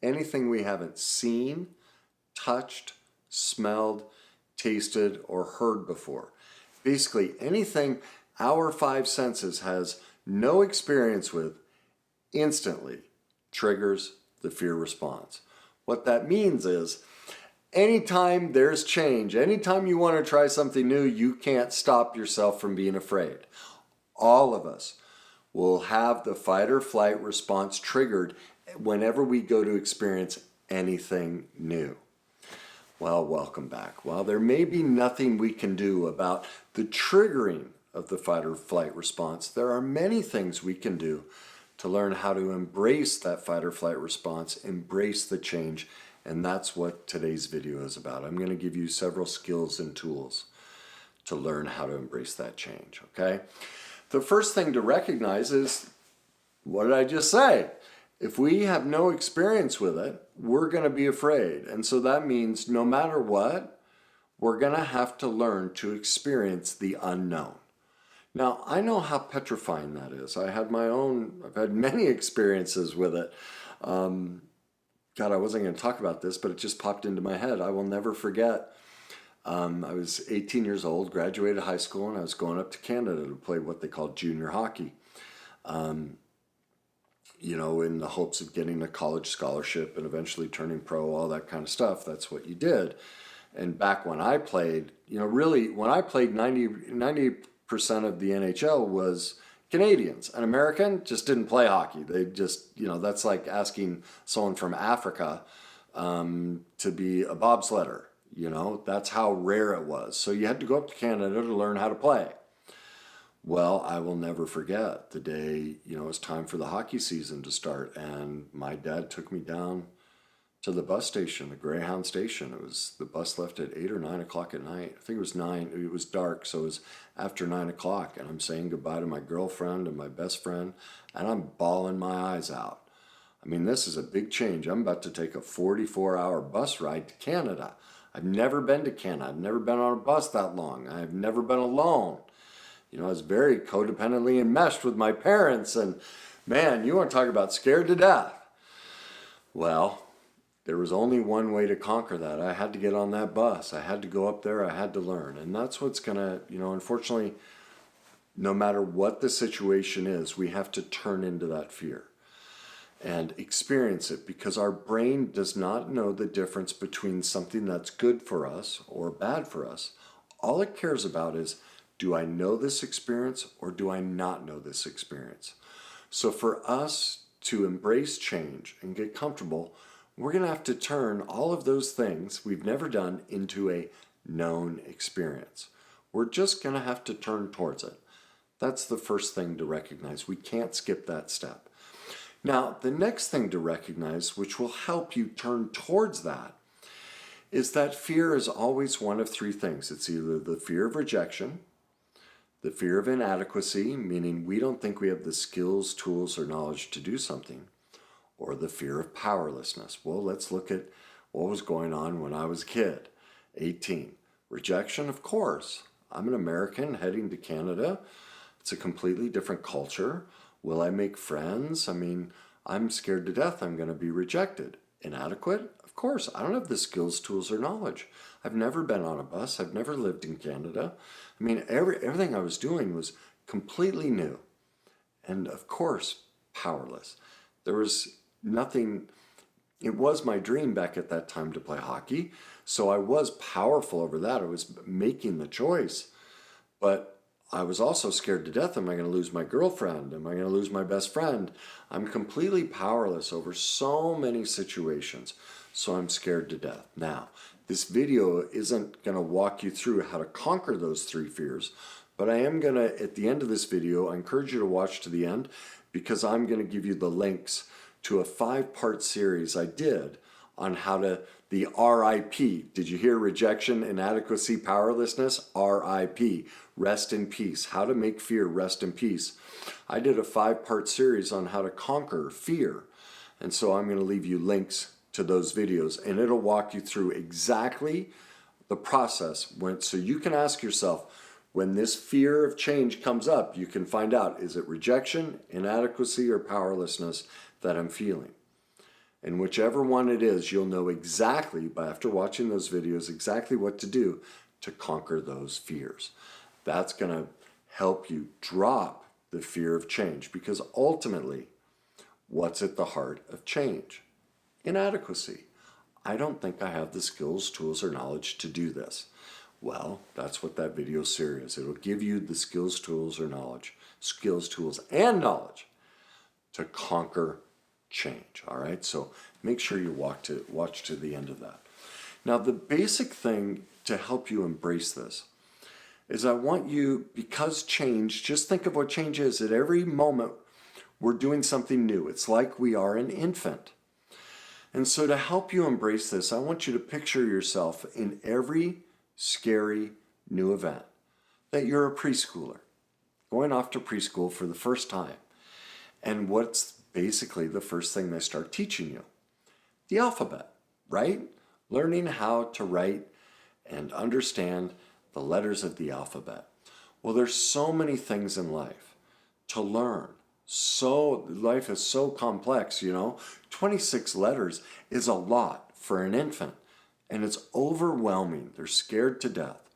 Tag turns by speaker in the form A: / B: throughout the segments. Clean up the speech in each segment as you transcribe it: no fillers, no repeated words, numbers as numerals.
A: anything we haven't seen, touched, smelled, tasted, or heard before. Basically, anything our five senses has no experience with instantly triggers the fear response. What that means is anytime there's change, anytime you want to try something new, you can't stop yourself from being afraid. All of us will have the fight or flight response triggered whenever we go to experience anything new. Well, welcome back. While there may be nothing we can do about the triggering of the fight or flight response, there are many things we can do to learn how to embrace that fight or flight response, embrace the change, and that's what today's video is about. I'm going to give you several skills and tools to learn how to embrace that change, okay? The first thing to recognize is, what did I just say? If we have no experience with it, we're going to be afraid. And so that means no matter what, we're going to have to learn to experience the unknown. Now, I know how petrifying that is. I've had many experiences with it. God, I wasn't going to talk about this, but it just popped into my head. I will never forget. I was 18 years old, graduated high school, and I was going up to Canada to play what they call junior hockey. In the hopes of getting a college scholarship and eventually turning pro, all that kind of stuff. That's what you did. And back when I played, when I played, 90% of the NHL was Canadians. An American just didn't play hockey. They just, that's like asking someone from Africa to be a bobsledder. That's how rare it was. So you had to go up to Canada to learn how to play. Well, I will never forget the day, it was time for the hockey season to start, and my dad took me down to the bus station, the Greyhound station. The bus left at 8 or 9 o'clock at night. I think it was 9. It was dark, so it was after 9 o'clock, and I'm saying goodbye to my girlfriend and my best friend, and I'm bawling my eyes out. I mean, this is a big change. I'm about to take a 44-hour bus ride to Canada. I've never been to Canada. I've never been on a bus that long. I've never been alone. I was very codependently enmeshed with my parents, and man, you want to talk about scared to death. Well, there was only one way to conquer that. I had to get on that bus. I had to go up there. I had to learn. And that's what's going to, unfortunately, no matter what the situation is, we have to turn into that fear and experience it, because our brain does not know the difference between something that's good for us or bad for us. All it cares about is, do I know this experience or do I not know this experience? So for us to embrace change and get comfortable, we're going to have to turn all of those things we've never done into a known experience. We're just going to have to turn towards it. That's the first thing to recognize. We can't skip that step. Now, the next thing to recognize, which will help you turn towards that, is that fear is always one of three things. It's either the fear of rejection, the fear of inadequacy, meaning we don't think we have the skills, tools, or knowledge to do something, or the fear of powerlessness. Well, let's look at what was going on when I was a kid, 18. Rejection, of course. I'm an American heading to Canada. It's a completely different culture. Will I make friends? I mean, I'm scared to death I'm going to be rejected. Inadequate? Of course, I don't have the skills, tools, or knowledge. I've never been on a bus. I've never lived in Canada. I mean, everything I was doing was completely new. And of course, powerless. There was nothing. It was my dream back at that time to play hockey. So I was powerful over that. I was making the choice. But I was also scared to death. Am I going to lose my girlfriend? Am I going to lose my best friend? I'm completely powerless over so many situations. So I'm scared to death. Now, this video isn't going to walk you through how to conquer those three fears, but I am going to, at the end of this video, I encourage you to watch to the end, because I'm going to give you the links to a 5-part series I did on how to, the RIP. Did you hear rejection, inadequacy, powerlessness? RIP, rest in peace. How to make fear rest in peace. I did a 5-part series on how to conquer fear. And so I'm going to leave you links to those videos, and it'll walk you through exactly the process so you can ask yourself, when this fear of change comes up, you can find out, is it rejection, inadequacy, or powerlessness that I'm feeling? And whichever one it is, you'll know exactly, after watching those videos, exactly what to do to conquer those fears. That's going to help you drop the fear of change, because ultimately, what's at the heart of change? Inadequacy. I don't think I have the skills, tools, or knowledge to do this. Well, that's what that video series is. It'll give you the skills, tools, or knowledge, skills, tools, and knowledge to conquer change. All right, so make sure you watch to the end of that. Now, the basic thing to help you embrace this is I want you, because change, just think of what change is. At every moment, we're doing something new. It's like we are an infant. And so to help you embrace this, I want you to picture yourself in every scary new event, that you're a preschooler, going off to preschool for the first time. And what's basically the first thing they start teaching you? The alphabet, right? Learning how to write and understand the letters of the alphabet. Well, there's so many things in life to learn. So life is so complex, 26 letters is a lot for an infant, and it's overwhelming. They're scared to death.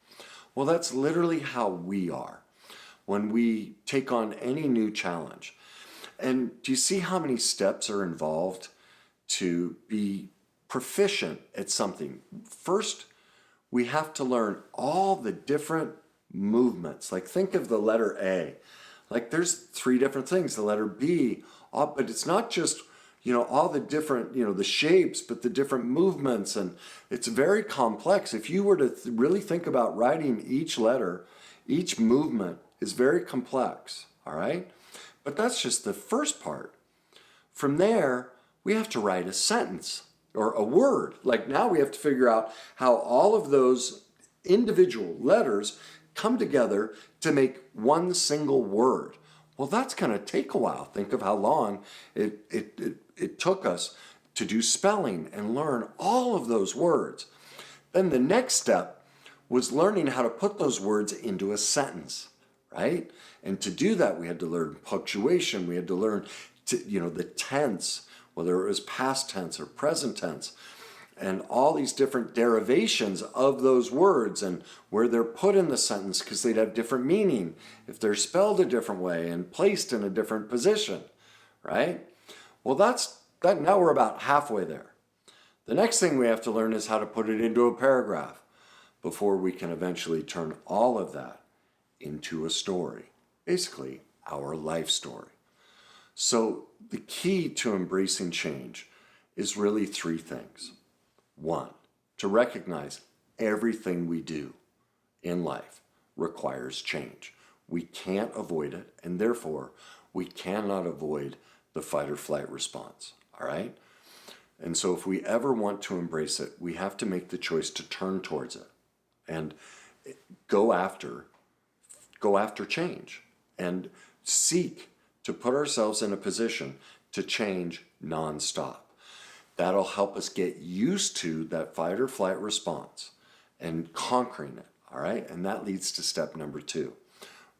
A: Well, that's literally how we are when we take on any new challenge. And do you see how many steps are involved to be proficient at something? First, we have to learn all the different movements. Like, think of the letter A. Like, there's 3 different things. The letter B, but it's not just, all the different, the shapes, but the different movements. And it's very complex. If you were to really think about writing each letter, each movement is very complex, all right? But that's just the first part. From there, we have to write a sentence or a word. Like, now we have to figure out how all of those individual letters come together to make one single word. Well, that's going to take a while. Think of how long it took us to do spelling and learn all of those words. Then the next step was learning how to put those words into a sentence, right? And to do that, we had to learn punctuation. We had to learn, the tense, whether it was past tense or present tense, and all these different derivations of those words and where they're put in the sentence, because they'd have different meaning if they're spelled a different way and placed in a different position, right? Well, that's that. Now we're about halfway there. The next thing we have to learn is how to put it into a paragraph before we can eventually turn all of that into a story, basically our life story. So the key to embracing change is really 3 things. 1, to recognize everything we do in life requires change. We can't avoid it, and therefore we cannot avoid the fight or flight response, all right? And so if we ever want to embrace it, we have to make the choice to turn towards it and go after change and seek to put ourselves in a position to change nonstop. That'll help us get used to that fight or flight response and conquering it, all right? And that leads to step number 2.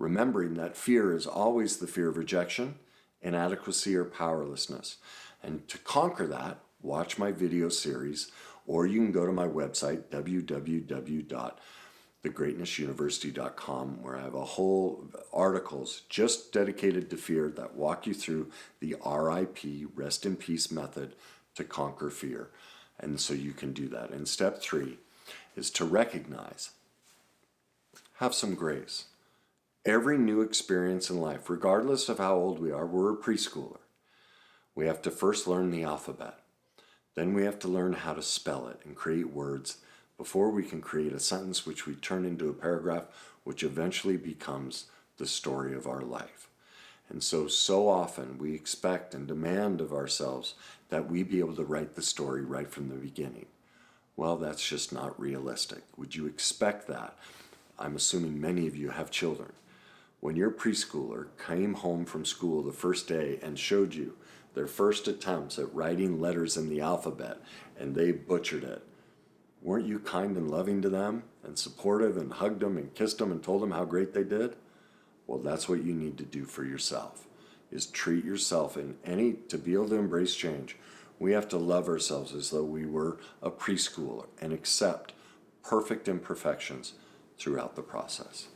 A: Remembering that fear is always the fear of rejection, inadequacy, or powerlessness. And to conquer that, watch my video series, or you can go to my website, www.thegreatnessuniversity.com, where I have a whole articles just dedicated to fear that walk you through the RIP, rest in peace method to conquer fear. And so you can do that. And step 3 is to recognize, have some grace. Every new experience in life, regardless of how old we are, we're a preschooler. We have to first learn the alphabet. Then we have to learn how to spell it and create words before we can create a sentence which we turn into a paragraph, which eventually becomes the story of our life. And so often we expect and demand of ourselves that we be able to write the story right from the beginning. Well, that's just not realistic. Would you expect that? I'm assuming many of you have children. When your preschooler came home from school the first day and showed you their first attempts at writing letters in the alphabet and they butchered it, weren't you kind and loving to them and supportive and hugged them and kissed them and told them how great they did? Well, that's what you need to do for yourself, is treat yourself to be able to embrace change. We have to love ourselves as though we were a preschooler and accept perfect imperfections throughout the process.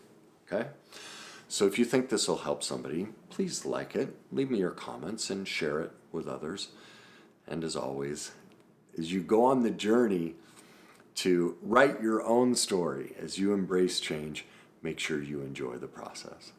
A: Okay? So if you think this will help somebody, please like it, leave me your comments, and share it with others. And as always, as you go on the journey to write your own story, as you embrace change, make sure you enjoy the process.